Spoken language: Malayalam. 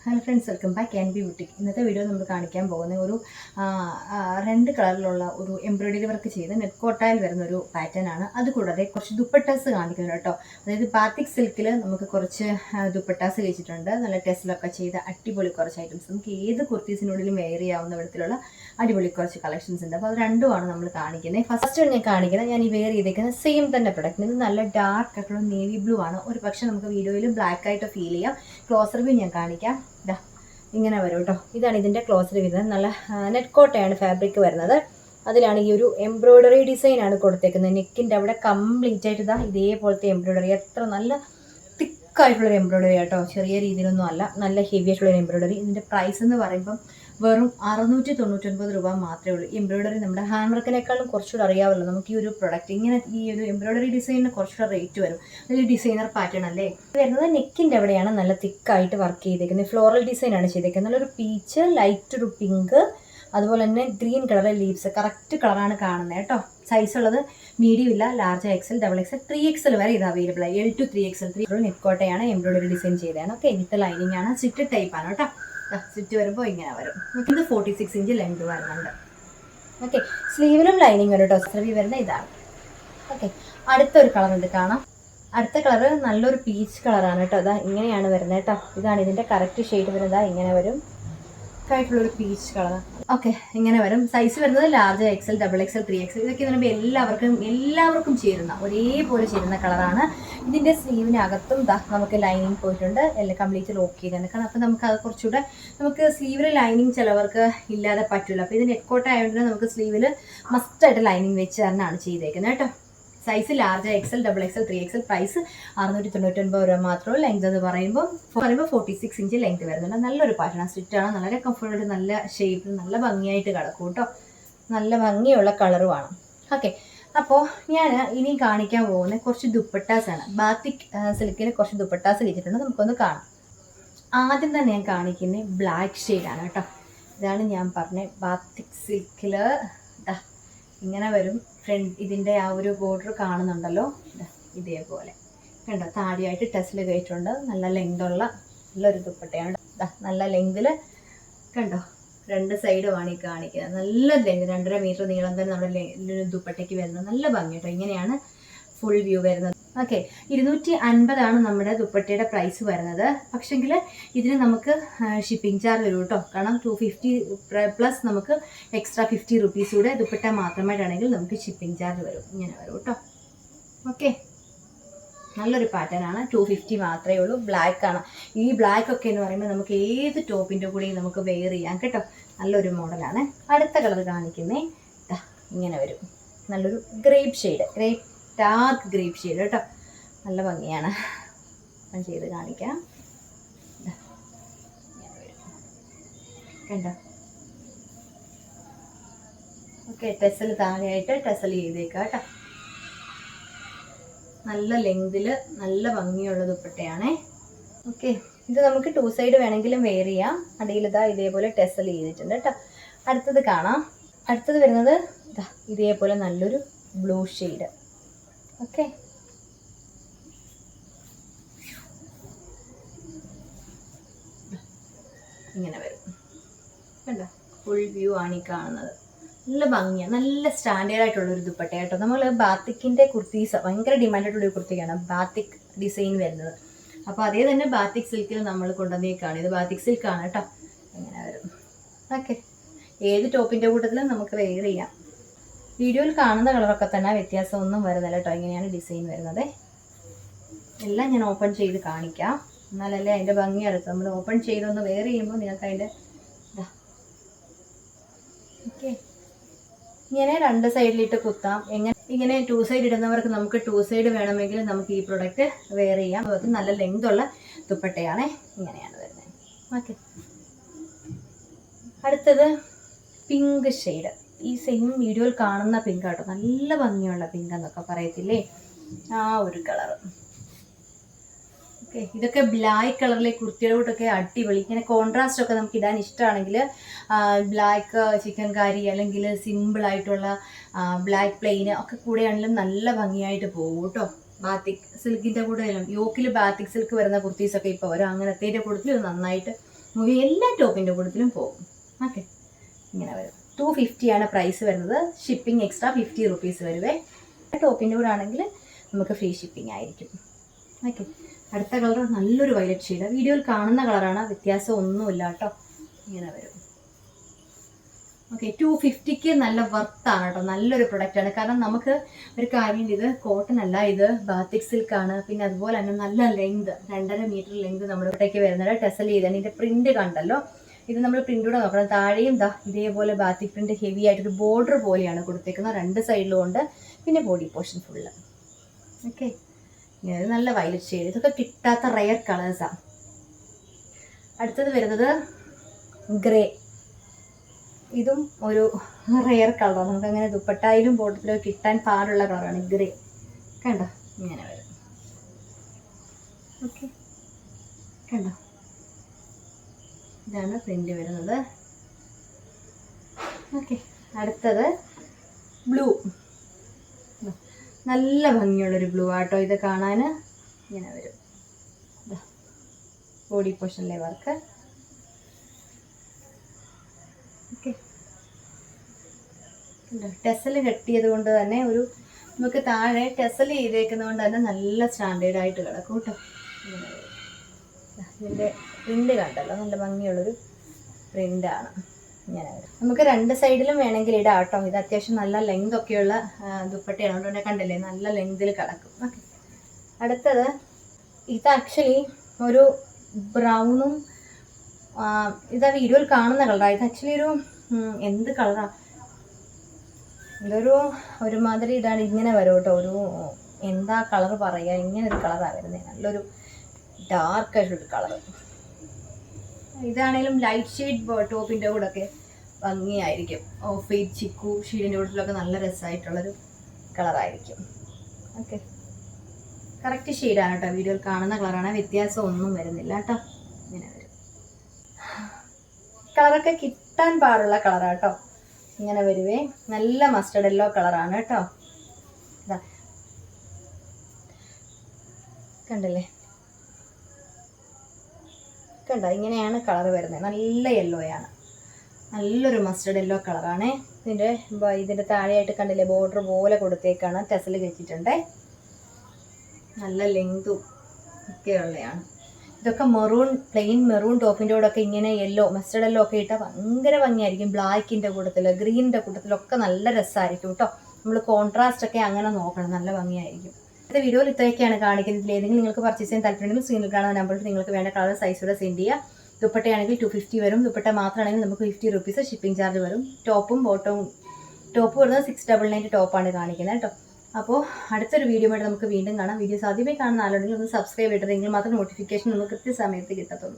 Hello friends, welcome back N B boutique. ഇന്നത്തെ വീഡിയോ നമ്മൾ കാണിക്കാൻ പോകുന്ന ഒരു രണ്ട് കളറിലുള്ള ഒരു എംബ്രോയിഡറി വർക്ക് ചെയ്ത് നെറ്റ് കോട്ടായിൽ വരുന്ന ഒരു പാറ്റേൺ ആണ്. അതുകൂടാതെ കുറച്ച് ദുപ്പട്ടാസ് കാണിക്കുന്നു കേട്ടോ. അതായത് ബാത്തിക് സിൽക്കിൽ നമുക്ക് കുറച്ച് ദുപ്പട്ടാസ് കഴിച്ചിട്ടുണ്ട്. നല്ല ടെസ്റ്റിലൊക്കെ ചെയ്ത അടിപൊളി കുറച്ച് ഐറ്റംസ് നമുക്ക് ഏത് കുർത്തീസിനുള്ളിലും വെയർ ചെയ്യാവുന്ന വിധത്തിലുള്ള അടിപൊളി കുറച്ച് കളക്ഷൻസ് ഉണ്ട്. അപ്പോൾ അത് രണ്ടുമാണ് നമ്മൾ കാണിക്കുന്നത്. ഫസ്റ്റ് ഞാൻ കാണിക്കുന്നത് ഞാൻ ഈ വെയർ ചെയ്തേക്കുന്ന സെയിം തന്നെ പ്രൊഡക്റ്റ്. ഇത് നല്ല ഡാർക്ക് ആയിട്ടുള്ള നേവി ബ്ലൂ ആണ്. ഒരു പക്ഷേ നമുക്ക് വീഡിയോയിൽ ബ്ലാക്ക് ആയിട്ട് ഫീൽ ചെയ്യാം. ക്ലോസ് റിവ്യൂ ഞാൻ കാണിക്കാം. ഇതാ ഇങ്ങനെ വരും കേട്ടോ. ഇതാണ് ഇതിൻ്റെ ക്ലോസ് റിവ്യൂ വരുന്നത്. നല്ല നെറ്റ് കോട്ടയാണ് ഫാബ്രിക് വരുന്നത്. അതിലാണ് ഈ ഒരു എംബ്രോയിഡറി ഡിസൈൻ ആണ് കൊടുത്തേക്കുന്നത്. നെക്കിൻ്റെ അവിടെ കംപ്ലീറ്റ് ആയിട്ട് ഇതാ ഇതേപോലത്തെ എംബ്രോയിഡറി. എത്ര നല്ല തിക്കായിട്ടുള്ളൊരു എംബ്രോയിഡറി കേട്ടോ. ചെറിയ രീതിയിലൊന്നും അല്ല, നല്ല ഹെവി ആയിട്ടുള്ളൊരു എംബ്രോയിഡറി. ഇതിൻ്റെ പ്രൈസ് എന്ന് പറയുമ്പം വെറും 699 രൂപ മാത്രമേ ഉള്ളൂ. എംബ്രോയിഡറി നമ്മുടെ ഹാൻഡ് വർക്കിനേക്കാളും കുറച്ചുകൂടെ അറിയാമല്ലോ നമുക്ക് ഈ ഒരു പ്രൊഡക്റ്റ്. ഇങ്ങനെ ഈ ഒരു എംബ്രോയിഡറി ഡിസൈനിന് കുറച്ചുകൂടെ റേറ്റ് വരും. അതൊരു ഡിസൈനർ പാറ്റേൺ അല്ലേ. വരുന്നത് നെക്കിൻ്റെ അവിടെയാണ് നല്ല തിക്കായിട്ട് വർക്ക് ചെയ്തേക്കുന്നത്. ഫ്ലോറൽ ഡിസൈനാണ് ചെയ്തേക്കുന്നത്. നല്ലൊരു പീച്ച്, ലൈറ്റ് ഒരു പിങ്ക്, അതുപോലെ തന്നെ ഗ്രീൻ കളർ ലീവ്സ്. കറക്റ്റ് കളറാണ് കാണുന്നത് കേട്ടോ. സൈസ് ഉള്ളത് മീഡിയം ഇല്ല, large XL, double XL, 3XL വരെ ഇത് അവൈലബിൾ ആയി. L to 3XL. നെറ്റ് കോട്ടയാണ്, എംബ്രോയിഡറി ഡിസൈൻ ചെയ്തതാണ്. ഓക്കെ, വിത്ത് ലൈനിങ് ആണ്, സ്റ്റിറ്റ് ടൈപ്പ് ആണ് കേട്ടോ. സ്റ്റിച്ച് വരുമ്പോൾ ഇങ്ങനെ വരും. ഇത് 46 ഇഞ്ച് ലെങ്ത് വരുന്നുണ്ട്. ഓക്കെ, സ്ലീവിലും ലൈനിങ് വരും കേട്ടോ. സ്ലീവ് വരുന്ന ഇതാണ്. ഓക്കെ, അടുത്തൊരു കളർ ഉണ്ട്, കാണാം. അടുത്ത കളർ നല്ലൊരു പീച്ച് കളറാണ് കേട്ടോ. അതാ ഇങ്ങനെയാണ് വരുന്നത് കേട്ടോ. ഇതാണ് ഇതിൻ്റെ കറക്റ്റ് ഷെയ്ഡ് വരുന്നത്. ഇങ്ങനെ വരും, ആയിട്ടുള്ളൊരു പീച്ച് കളർ. ഓക്കെ, ഇങ്ങനെ വരും. സൈസ് വരുന്നത് large XL, double XL, 3XL. ഇതൊക്കെ എന്ന് പറയുമ്പോൾ എല്ലാവർക്കും ചേരുന്ന ഒരേപോലെ ചേരുന്ന കളറാണ്. ഇതിൻ്റെ സ്ലീവിനകത്തും നമുക്ക് ലൈനിങ് പോയിട്ടുണ്ട്. എല്ലാം കംപ്ലീറ്റ് ലോക്ക് ചെയ്താണ്. കാരണം അപ്പോൾ നമുക്ക് അത് കുറച്ചുകൂടെ നമുക്ക് സ്ലീവിൽ ലൈനിങ് ചിലവർക്ക് ഇല്ലാതെ പറ്റില്ല. അപ്പോൾ ഇത് നെറ്റ് കോട്ട് ആയതുകൊണ്ട് നമുക്ക് സ്ലീവിൽ മസ്റ്റായിട്ട് ലൈനിങ് വെച്ച് തന്നെയാണ് ചെയ്തേക്കുന്നത് കേട്ടോ. Size large XL, double XL, 3XL. Price 699 രൂപ മാത്രമേ. ലെങ്ത് എന്ന് പറയുമ്പോൾ 46 ഇഞ്ച് ലെങ്ത് വരുന്നുണ്ട്. നല്ലൊരു പാറ്റേൺ, സ്റ്റിറ്റാണ്, വളരെ കംഫർട്ടബിൾ, നല്ല ഷേപ്പിൽ നല്ല ഭംഗിയായിട്ട് കിടക്കും കേട്ടോ. നല്ല ഭംഗിയുള്ള കളറുമാണ്. ഓക്കെ, അപ്പോൾ ഞാൻ ഇനി കാണിക്കാൻ പോകുന്നത് കുറച്ച് ദുപ്പട്ടാസാണ്. ബാത്തിക് സിൽക്കിന് കുറച്ച് ദുപ്പട്ടാസ് വെച്ചിട്ടുണ്ട്, നമുക്കൊന്ന് കാണാം. ആദ്യം തന്നെ ഞാൻ കാണിക്കുന്നത് ബ്ലാക്ക് ഷെയ്ഡാണ് കേട്ടോ. ഇതാണ് ഞാൻ പറഞ്ഞ ബാത്തിക് സിൽക്കിൽ ഇങ്ങനെ വരും. ഫ്രണ്ട് ഇതിൻ്റെ ആ ഒരു ബോർഡർ കാണുന്നുണ്ടല്ലോ, ഇതേപോലെ കണ്ടോ. താടിയായിട്ട് ടെസ്റ്റിൽ കഴിച്ചിട്ടുണ്ട്. നല്ല ലെങ്തുള്ള നല്ലൊരു ദുപ്പട്ടയാണ്. നല്ല ലെങ്തിൽ കണ്ടോ, രണ്ട് സൈഡുമാണ് ഈ കാണിക്കുന്നത്. നല്ല ലെങ്ത്, 2.5 മീറ്റർ നീളം തന്നെ നമ്മുടെ ദുപ്പട്ടയ്ക്ക് വരുന്നത്. നല്ല ഭംഗി കേട്ടോ. ഇങ്ങനെയാണ് ഫുൾ വ്യൂ വരുന്നത്. ഓക്കെ, 250 നമ്മുടെ ദുപ്പട്ടയുടെ പ്രൈസ് വരുന്നത്. പക്ഷെങ്കിൽ ഇതിന് നമുക്ക് ഷിപ്പിംഗ് ചാർജ് വരും കേട്ടോ. കാരണം 250 പ്ലസ് നമുക്ക് എക്സ്ട്രാ 50 റുപ്പീസ് കൂടെ ദുപ്പട്ട മാത്രമായിട്ടാണെങ്കിൽ നമുക്ക് ഷിപ്പിംഗ് ചാർജ് വരും. ഇങ്ങനെ വരും കേട്ടോ. ഓക്കെ, നല്ലൊരു പാറ്റേൺ ആണ്. 250 മാത്രമേ ഉള്ളൂ. ബ്ലാക്ക് ആണ്. ഈ ബ്ലാക്ക് ഒക്കെ എന്ന് പറയുമ്പോൾ നമുക്ക് ഏത് ടോപ്പിൻ്റെ കൂടെയും നമുക്ക് വെയർ ചെയ്യാം കേട്ടോ. നല്ലൊരു മോഡലാണ്. അടുത്ത കളർ കാണിക്കുന്നേ ഇങ്ങനെ വരും. നല്ലൊരു grape shade, dark grape shade കേട്ടോ. നല്ല ഭംഗിയാണ്. ഞാൻ ചെയ്ത് കാണിക്കാം. കണ്ടോ. ഓക്കെ, ടെസൽ താഴെയായിട്ട് ടെസൽ ചെയ്തേക്കാം കേട്ടോ. നല്ല ലെങ്തിൽ നല്ല ഭംഗിയുള്ള ദുപ്പട്ടയാണേ. ഓക്കെ, ഇത് നമുക്ക് 2 സൈഡ് വേണമെങ്കിലും വെയർ ചെയ്യാം. അടിയിൽ ഇതേപോലെ ടെസൽ ചെയ്തിട്ടുണ്ട് കേട്ടോ. അടുത്തത് കാണാം. അടുത്തത് വരുന്നത് ഇതേപോലെ നല്ലൊരു ബ്ലൂ ഷെയ്ഡ്. ഓക്കെ, ഇങ്ങനെ വരും കണ്ടോ. ഫുൾ വ്യൂ ആണ് ഈ കാണുന്നത്. നല്ല ഭംഗിയാണ്, നല്ല സ്റ്റാൻഡേർഡ് ആയിട്ടുള്ളൊരു ദുപ്പട്ട കേട്ടോ. നമ്മൾ ബാത്തിക്കിൻ്റെ കുർത്തീസ് ഭയങ്കര ഡിമാൻഡായിട്ടുള്ളൊരു കുർത്തിയാണ് ബാത്തിക് ഡിസൈൻ വരുന്നത്. അപ്പോൾ അതേ തന്നെ ബാത്തിക് സിൽക്കിൽ നമ്മൾ കൊണ്ടുവന്നേക്കാണ്. ഇത് ബാത്തിക് സിൽക്കാണ് കേട്ടോ. ഇങ്ങനെ വരും. ഓക്കെ, ഏത് ടോപ്പിൻ്റെ കൂട്ടത്തിലും നമുക്ക് വെയർ ചെയ്യാം. വീഡിയോയിൽ കാണുന്ന കളറൊക്കെ തന്നെ, വ്യത്യാസമൊന്നും വരുന്നില്ല കേട്ടോ. ഇങ്ങനെയാണ് ഡിസൈൻ വരുന്നത്. എല്ലാം ഞാൻ ഓപ്പൺ ചെയ്ത് കാണിക്കാം, എന്നാലല്ലേ അതിൻ്റെ ഭംഗി അടുത്ത്. നമ്മൾ ഓപ്പൺ ചെയ്തൊന്ന് വെയർ ചെയ്യുമ്പോൾ നിങ്ങൾക്ക് അതിൻ്റെ ഓക്കെ ഇങ്ങനെ 2 സൈഡിലിട്ട് കുത്താം. ഇങ്ങനെ 2 സൈഡ് ഇടുന്നവർക്ക് നമുക്ക് 2 സൈഡ് വേണമെങ്കിൽ നമുക്ക് ഈ പ്രൊഡക്റ്റ് വെയർ ചെയ്യാം. അത് നല്ല ലെങ്തുള്ള ദുപ്പട്ടയാണ്. ഇങ്ങനെയാണ് വരുന്നത്. ഓക്കെ, അടുത്തത് പിങ്ക് ഷെയ്ഡ്. ഈ സെയിം വീഡിയോയിൽ കാണുന്ന പിങ്ക് കേട്ടോ. നല്ല ഭംഗിയുള്ള പിങ്ക് എന്നൊക്കെ പറയത്തില്ലേ, ആ ഒരു കളർ. ഓക്കെ, ഇതൊക്കെ ബ്ലാക്ക് കളറിലെ കുർത്തിയുടെ കൂട്ടൊക്കെ അടിപൊളി. ഇങ്ങനെ കോൺട്രാസ്റ്റ് ഒക്കെ നമുക്ക് ഇടാൻ ഇഷ്ടമാണെങ്കിൽ ബ്ലാക്ക് ചിക്കൻ കാരി അല്ലെങ്കിൽ സിമ്പിളായിട്ടുള്ള ബ്ലാക്ക് പ്ലെയിൻ ഒക്കെ കൂടെയാണെങ്കിലും നല്ല ഭംഗിയായിട്ട് പോകും കേട്ടോ. ബാത്തിക് സിൽക്കിൻ്റെ കൂടെ യോക്കിൽ ബാത്തിക് സിൽക്ക് വരുന്ന കുർത്തീസൊക്കെ ഇപ്പോൾ വരും. അങ്ങനത്തെ കൂട്ടത്തിൽ നന്നായിട്ട് മൂവി എല്ലാ ടോപ്പിൻ്റെ കൂട്ടത്തിലും പോകും. ഓക്കെ, ഇങ്ങനെ വരും. 250 പ്രൈസ് വരുന്നത്. ഷിപ്പിംഗ് എക്സ്ട്രാ 50 റുപ്പീസ് വരുവേ. ടോപ്പിൻ്റെ കൂടെ ആണെങ്കിൽ നമുക്ക് ഫ്രീ ഷിപ്പിംഗ് ആയിരിക്കും. ഓക്കെ, അടുത്ത കളർ നല്ലൊരു വയലറ്റ് ഷെയ്ഡ്. വീഡിയോയിൽ കാണുന്ന കളറാണ്, വ്യത്യാസം ഒന്നുമില്ല കേട്ടോ. ഇങ്ങനെ വരും. ഓക്കെ, 250 നല്ല വർത്താണ് കേട്ടോ. നല്ലൊരു പ്രൊഡക്റ്റാണ്. കാരണം നമുക്ക് ഒരു കാര്യം, ഇത് കോട്ടൺ അല്ല, ഇത് ബാത്തിക് സിൽക്കാണ്. പിന്നെ അതുപോലെ തന്നെ നല്ല ലെങ്ത്, 2.5 മീറ്റർ ലെങ്ത് നമ്മുടെ ഇവിടേക്ക് വരുന്നത്. ടെസൽ ചെയ്താണ്. ഇതിൻ്റെ പ്രിന്റ് കണ്ടല്ലോ, ഇത് നമ്മൾ പ്രിൻ്റൂടെ നോക്കണം. താഴെയും ഇതേപോലെ ബാത്തിക് പ്രിന്റ് ഹെവി ആയിട്ടൊരു ബോർഡർ പോലെയാണ് കൊടുത്തേക്കുന്നത്, 2 സൈഡിലും ഉണ്ട്. പിന്നെ ബോഡി പോർഷൻ ഫുള്ള്. ഓക്കെ, ഇത് നല്ല വയലറ്റ് ഷെയ്ഡ്. ഇതൊക്കെ കിട്ടാത്ത റയർ കളേഴ്സാണ്. അടുത്തത് വരുന്നത് ഗ്രേ. ഇതും ഒരു റയർ കളറാണ്. നമുക്കങ്ങനെ ദുപ്പട്ടായിലും ബോട്ടത്തിലും കിട്ടാൻ പാടുള്ള കളറാണ് ഗ്രേ. കണ്ടോ, ഇങ്ങനെ വരും. ഓക്കെ, കണ്ടോ, ഇതാണ് പ്രിന്റ് വരുന്നത്. ഓക്കെ, അടുത്തത് ബ്ലൂ. നല്ല ഭംഗിയുള്ളൊരു ബ്ലൂ ആട്ടോ ഇത് കാണാൻ. ഇങ്ങനെ വരും. ബോഡി പോർഷനിലെ വർക്ക്. ഓക്കെ, ടെസൽ കെട്ടിയത് കൊണ്ട് തന്നെ ഒരു നമുക്ക് താഴെ ടെസൽ ചെയ്തേക്കുന്നത് കൊണ്ട് തന്നെ നല്ല സ്റ്റാൻഡേർഡ് ആയിട്ട് കിടക്കും കേട്ടോ. ഇതിൻ്റെ പ്രിന്റ് കണ്ടല്ലോ, നല്ല ഭംഗിയുള്ളൊരു പ്രിൻ്റാണ്. ഇങ്ങനെ വരും. നമുക്ക് 2 സൈഡിലും വേണമെങ്കിൽ ഇടാം കേട്ടോ. ഇത് അത്യാവശ്യം നല്ല ലെങ്ത് ഒക്കെയുള്ള ദുപ്പട്ടയാണ്. അതുകൊണ്ട് കണ്ടില്ലേ, നല്ല ലെങ്തിൽ കിടക്കും. ഓക്കെ, അടുത്തത് ഇത് ആക്ച്വലി ഒരു ബ്രൗണും, ഇതാ വീഡിയോയിൽ കാണുന്ന കളറാണ്. ഇത് ആക്ച്വലി ഒരു എന്ത് കളറാണ്, ഇതൊരു ഒരുമാതിരി ഇതാണ്. ഇങ്ങനെ വരും കേട്ടോ. ഒരു എന്താ കളർ പറയുക, ഇങ്ങനെ ഒരു കളറാണ് വരുന്നത്. നല്ലൊരു ഡാർക്ക് ആയിട്ടൊരു കളറ്. ഇതാണെങ്കിലും ലൈറ്റ് ഷെയ്ഡ് ടോപ്പിൻ്റെ കൂടെ ഒക്കെ ഭംഗിയായിരിക്കും. ഓഫ് വൈറ്റ് ചിക്കു ഷെയ്ഡിൻ്റെ കൂട്ടത്തിലൊക്കെ നല്ല രസമായിട്ടുള്ളൊരു കളറായിരിക്കും. ഓക്കെ, കറക്റ്റ് ഷെയ്ഡാണ് കേട്ടോ. വീഡിയോയിൽ കാണുന്ന കളറാണ്, വ്യത്യാസം ഒന്നും വരുന്നില്ല കേട്ടോ. ഇങ്ങനെ വരും. കളറൊക്കെ കിട്ടാൻ പാടുള്ള കളറാണ് കേട്ടോ. ഇങ്ങനെ വരുവേ. നല്ല മസ്റ്റർഡ് യെല്ലോ കളറാണ് കേട്ടോ. ഇതാ കണ്ടല്ലേ, കണ്ടോ, ഇങ്ങനെയാണ് കളർ വരുന്നത്. നല്ല യെല്ലോയാണ്, നല്ലൊരു മസ്റ്റർഡ് യെല്ലോ കളറാണ്. ഇതിൻ്റെ താഴെയായിട്ട് കണ്ടില്ലേ, ബോർഡർ പോലെ കൊടുത്തേക്കാണ്. ടെസൽ വെച്ചിട്ടുണ്ട്. നല്ല ലെങ്തും ഒക്കെ ഉള്ളതാണ്. ഇതൊക്കെ മെറൂൺ, പ്ലെയിൻ മെറൂൺ ടോപ്പിൻ്റെ കൂടെ ഒക്കെ ഇങ്ങനെ യെല്ലോ, മസ്റ്റർഡ് യെല്ലോ ഒക്കെ ഇട്ടാൽ ഭയങ്കര ഭംഗിയായിരിക്കും. ബ്ലാക്കിൻ്റെ കൂട്ടത്തിൽ, ഗ്രീനിൻ്റെ കൂട്ടത്തിലൊക്കെ നല്ല രസമായിരിക്കും കേട്ടോ. നമ്മൾ കോൺട്രാസ്റ്റ് ഒക്കെ അങ്ങനെ നോക്കണം, നല്ല ഭംഗിയായിരിക്കും. അടുത്ത വീഡിയോയിൽ ഇത്രയൊക്കെയാണ് കാണിക്കുന്നത്. ഇതിലേതെങ്കിലും നിങ്ങൾക്ക് പർച്ചേസ് ചെയ്യാൻ താല്പര്യമുണ്ടെങ്കിൽ സ്ക്രീനിൽ കാണുന്ന നമ്പറിൽ നിങ്ങൾക്ക് വേണ്ട കളർ സൈസോടെ സെൻഡ് ചെയ്യുക. ദുപ്പട്ടയാണെങ്കിൽ 250 വരും. ദുപ്പട്ട മാത്രമാണെങ്കിൽ നമുക്ക് 50 റുപ്പീസ് ഷിപ്പിംഗ് ചാർജ് വരും. ടോപ്പും ബോട്ടവും, ടോപ്പ് വരുന്നത് 699 ടോപ്പാണ് കാണിക്കുന്നത് കേട്ടോ. അപ്പോൾ അടുത്തൊരു വീഡിയോ ആയിട്ട് നമുക്ക് വീണ്ടും കാണാം. വീഡിയോസ് ആദ്യമേ കാണുന്ന ആളുണ്ടെങ്കിൽ ഒന്ന് സബ്സ്ക്രൈബ് ചെയ്തിട്ടെങ്കിൽ മാത്രം നോട്ടിഫിക്കേഷൻ നമുക്ക് കൃത്യസമയത്ത് കിട്ടത്തുള്ളൂ.